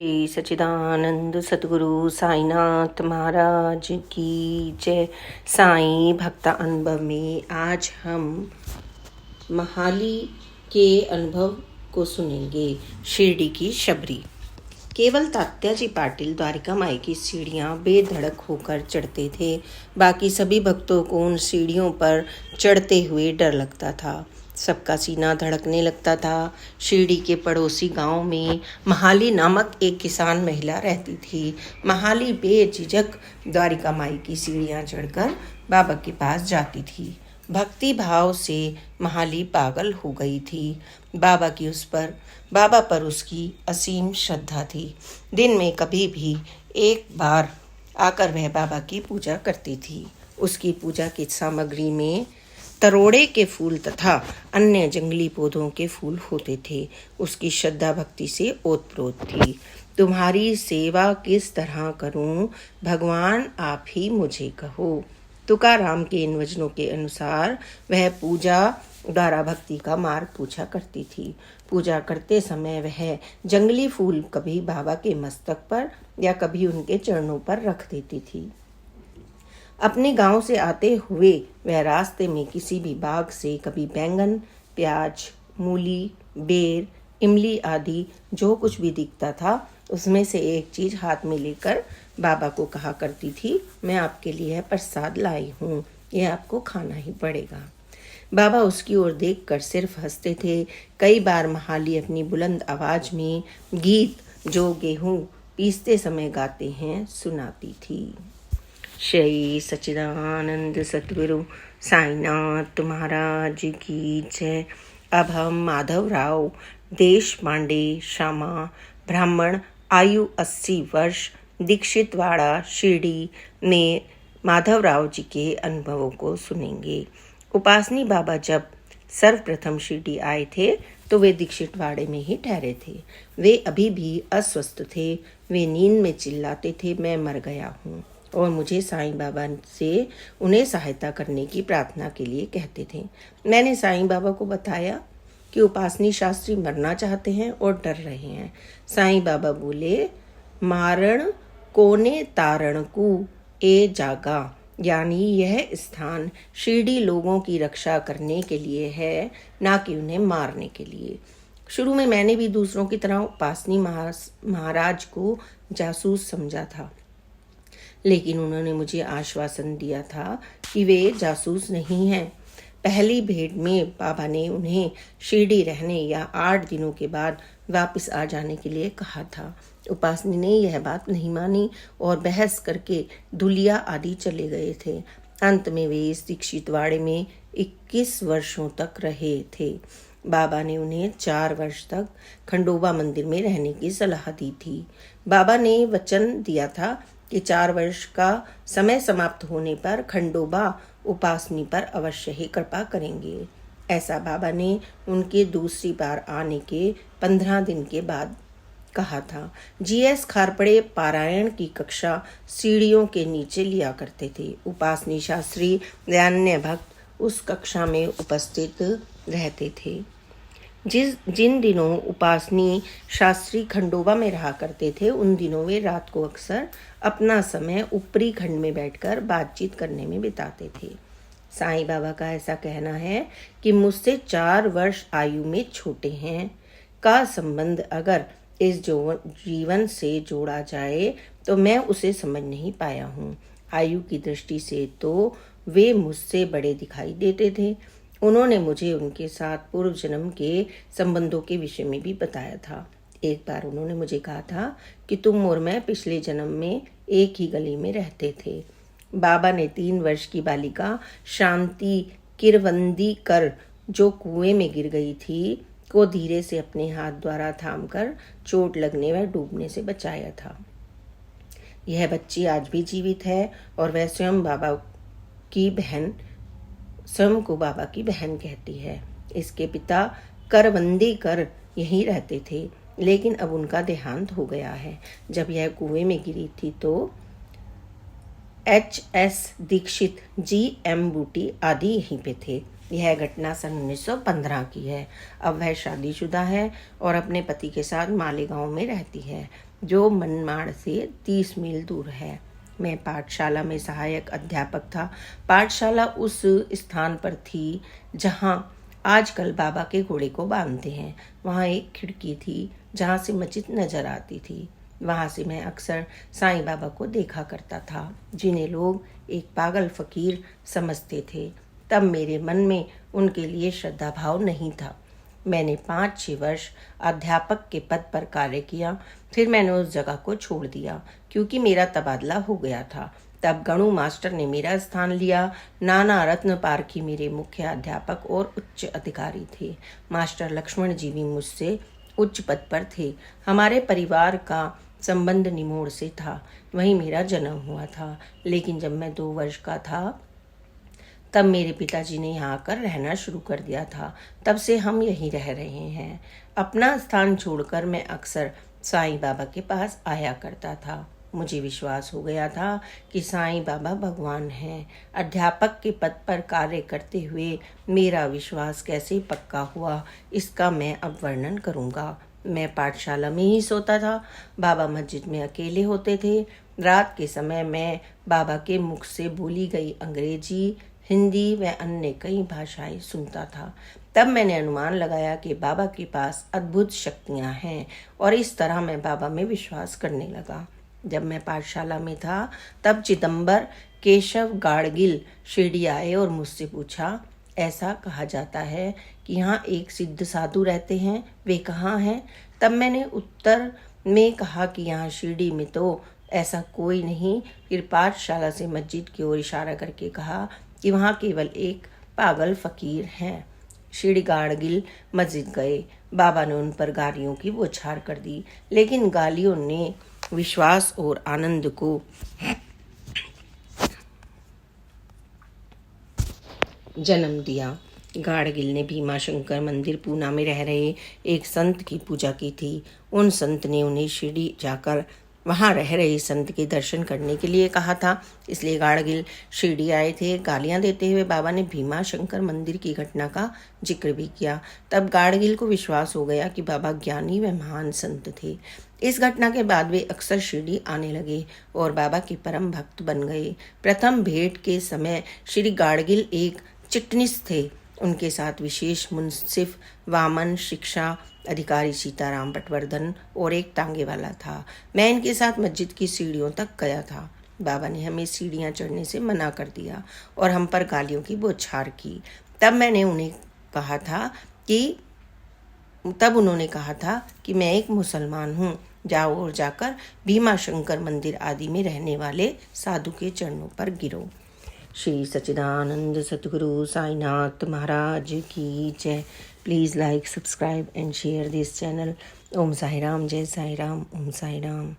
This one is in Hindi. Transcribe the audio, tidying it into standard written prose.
श्री सच्चिदानंद सतगुरु साईनाथ महाराज की जय। साईं भक्ता अनुभव में आज हम महाली के अनुभव को सुनेंगे। शिरडी की शबरी। केवल तात्याजी पाटिल द्वारिका माई की सीढ़ियाँ बेधड़क होकर चढ़ते थे। बाकी सभी भक्तों को उन सीढ़ियों पर चढ़ते हुए डर लगता था। सबका सीना धड़कने लगता था। शिरडी के पड़ोसी गांव में महाली नामक एक किसान महिला रहती थी। महाली बेझिझक द्वारिका माई की सीढ़ियाँ चढ़कर बाबा के पास जाती थी। भक्ति भाव से महाली पागल हो गई थी। बाबा पर उसकी असीम श्रद्धा थी। दिन में कभी भी एक बार आकर वह बाबा की पूजा करती थी। उसकी पूजा की सामग्री में तरोड़े के फूल तथा अन्य जंगली पौधों के फूल होते थे। उसकी श्रद्धा भक्ति से ओतप्रोत थी। तुम्हारी सेवा किस तरह करूं, भगवान आप ही मुझे कहो। तुकाराम के इन वचनों के अनुसार वह पूजा द्वारा भक्ति का मार्ग पूछा करती थी। पूजा करते समय वह जंगली फूल कभी बाबा के मस्तक पर या कभी उनके चरणों पर रख देती थी। अपने गांव से आते हुए वह रास्ते में किसी भी बाग से कभी बैंगन, प्याज, मूली, बेर, इमली आदि जो कुछ भी दिखता था उसमें से एक चीज हाथ में लेकर बाबा को कहा करती थी, मैं आपके लिए प्रसाद लाई हूँ, यह आपको खाना ही पड़ेगा। बाबा उसकी ओर देखकर सिर्फ हंसते थे। कई बार महाली अपनी बुलंद आवाज में गीत जो गेहूं पीसते समय गाते हैं सुनाती थी। श्री सच्चिदानंद सतगुरु साईनाथ महाराज की जय। अब हम माधवराव देश पांडे श्यामा, ब्राह्मण, आयु 80 वर्ष, दीक्षितवाड़ा शिरडी में माधवराव जी के अनुभवों को सुनेंगे। उपासनी बाबा जब सर्वप्रथम शिरडी आए थे तो वे दीक्षितवाड़े में ही ठहरे थे। वे अभी भी अस्वस्थ थे। वे नींद में चिल्लाते थे, मैं मर गया हूँ, और मुझे साईं बाबा से उन्हें सहायता करने की प्रार्थना के लिए कहते थे। मैंने साईं बाबा को बताया कि उपासनी शास्त्री मरना चाहते हैं और डर रहे हैं। साईं बाबा बोले, मारण कोने तारण कु ए जागा, यानी यह स्थान शिरडी लोगों की रक्षा करने के लिए है, ना कि उन्हें मारने के लिए। शुरू में मैंने भी दूसरों की तरह उपासनी महाराज को जासूस समझा था, लेकिन उन्होंने मुझे आश्वासन दिया था कि वे जासूस नहीं हैं। पहली भेंट में बाबा ने उन्हें शिरडी रहने या 8 दिनों के बाद वापस आ जाने के लिए कहा था। उपासनी ने यह बात नहीं मानी और बहस करके धुलिया आदि चले गए थे। अंत में वे इस दीक्षितवाड़े में 21 वर्षों तक रहे थे। बाबा ने उन्हें 4 वर्ष तक खंडोबा मंदिर में रहने की सलाह दी थी। बाबा ने वचन दिया था कि 4 वर्ष का समय समाप्त होने पर खंडोबा उपासनी पर अवश्य ही कृपा करेंगे। ऐसा बाबा ने उनके दूसरी बार आने के 15 दिन के बाद कहा था। जीएस खारपड़े पारायण की कक्षा सीढ़ियों के नीचे लिया करते थे। उपासनी शास्त्री अन्य भक्त उस कक्षा में उपस्थित रहते थे। जिन दिनों उपासनी शास्त्री खंडोबा में रहा करते थे उन दिनों वे रात को अक्सर अपना समय ऊपरी खंड में बैठकर बातचीत करने में बिताते थे। साईं बाबा का ऐसा कहना है कि मुझसे 4 वर्ष आयु में छोटे हैं का संबंध अगर इस जीवन से जोड़ा जाए तो मैं उसे समझ नहीं पाया हूँ। आयु की दृष्टि से तो वे मुझसे बड़े दिखाई देते थे। उन्होंने मुझे उनके साथ पूर्व जन्म के संबंधों के विषय में भी बताया था। एक बार उन्होंने मुझे कहा था कि तुम और मैं पिछले जन्म में एक ही गली में रहते थे। बाबा ने 3 वर्ष की बालिका शांति किरवंदी कर जो कुएं में गिर गई थी को धीरे से अपने हाथ द्वारा थामकर चोट लगने व डूबने से बचाया था। यह बच्ची आज भी जीवित है और वह स्वयं को बाबा की बहन कहती है। इसके पिता करवंदी कर यहीं रहते थे, लेकिन अब उनका देहांत हो गया है। जब यह कुएं में गिरी थी तो HS दीक्षित, GM बूटी आदि यहीं पे थे। यह घटना सन 1915 की है। अब वह शादीशुदा है और अपने पति के साथ मालेगांव में रहती है। जो मनमाड़ से 30 मील दूर है। मैं पाठशाला में सहायक अध्यापक था। पाठशाला उस स्थान पर थी जहाँ आजकल बाबा के घोड़े को बांधते हैं। वहाँ एक खिड़की थी जहाँ से मस्जिद नजर आती थी। वहाँ से मैं अक्सर साईं बाबा को देखा करता था, जिन्हें लोग एक पागल फकीर समझते थे। तब मेरे मन में उनके लिए श्रद्धा भाव नहीं था। मैंने 5-6 वर्ष अध्यापक के पद पर कार्य किया। फिर मैंने उस जगह को छोड़ दिया क्योंकि मेरा तबादला हो गया था। तब गणु मास्टर ने मेरा स्थान लिया। नाना रत्न पारखी मेरे मुख्य अध्यापक और उच्च अधिकारी थे। मास्टर लक्ष्मण जी भी मुझसे उच्च पद पर थे। हमारे परिवार का संबंध निमोड़ से था। वहीं मेरा जन्म हुआ था। लेकिन जब मैं 2 वर्ष का था तब मेरे पिताजी ने यहाँ आकर रहना शुरू कर दिया था। तब से हम यहीं रह रहे हैं। अपना स्थान छोड़कर मैं अक्सर साईं बाबा के पास आया करता था। मुझे विश्वास हो गया था कि साईं बाबा भगवान हैं। अध्यापक के पद पर कार्य करते हुए मेरा विश्वास कैसे पक्का हुआ, इसका मैं अब वर्णन करूँगा। मैं पाठशाला में ही सोता था। बाबा मस्जिद में अकेले होते थे। रात के समय मैं बाबा के मुख से बोली गई अंग्रेजी, हिंदी व अन्य कई भाषाएं सुनता था। तब मैंने अनुमान लगाया कि बाबा के पास अद्भुत शक्तियां हैं और इस तरह मैं बाबा में विश्वास करने लगा। जब मैं पाठशाला में था तब चिदंबर केशव गाड़गिल शिरडी आए और मुझसे पूछा, ऐसा कहा जाता है कि यहाँ एक सिद्ध साधु रहते हैं, वे कहाँ हैं? तब मैंने उत्तर में कहा कि यहाँ शिरडी में तो ऐसा कोई नहीं। फिर पाठशाला से मस्जिद की ओर इशारा करके कहा कि वहाँ केवल एक पागल फकीर हैं। श्री गाड़गिल मस्जिद गए। बाबा ने उन पर गालियों की बौछार कर दी, लेकिन गालियों ने विश्वास और आनंद को जन्म दिया। गाड़गिल ने भीमा शंकर मंदिर पूना में रह रहे एक संत की पूजा की थी। उन संत ने उन्हें शिरडी जाकर वहाँ रह रहे संत के दर्शन करने के लिए कहा था, इसलिए गाड़गिल शिरडी आए थे। गालियाँ देते हुए बाबा ने भीमा शंकर मंदिर की घटना का जिक्र भी किया। तब गाड़गिल को विश्वास हो गया कि बाबा ज्ञानी व महान संत थे। इस घटना के बाद वे अक्सर शिरडी आने लगे और बाबा के परम भक्त बन गए। प्रथम भेंट के समय श्री गाड़गिल एक चिटनिस थे। उनके साथ विशेष मुंसिफ वामन, शिक्षा अधिकारी सीताराम पटवर्धन और एक टांगे वाला था। मैं इनके साथ मस्जिद की सीढ़ियों तक गया था। बाबा ने हमें सीढ़ियाँ चढ़ने से मना कर दिया और हम पर गालियों की बौछार की। तब उन्होंने कहा था कि मैं एक मुसलमान हूँ। जाओ और जाकर भीमा शंकर मंदिर आदि में रहने वाले साधु के चरणों पर गिरो। श्री सच्चिदानंद सतगुरु साईनाथ महाराज की जय। Please like, subscribe and share this channel. Om Sai Ram, जय साई राम, ओम साई राम।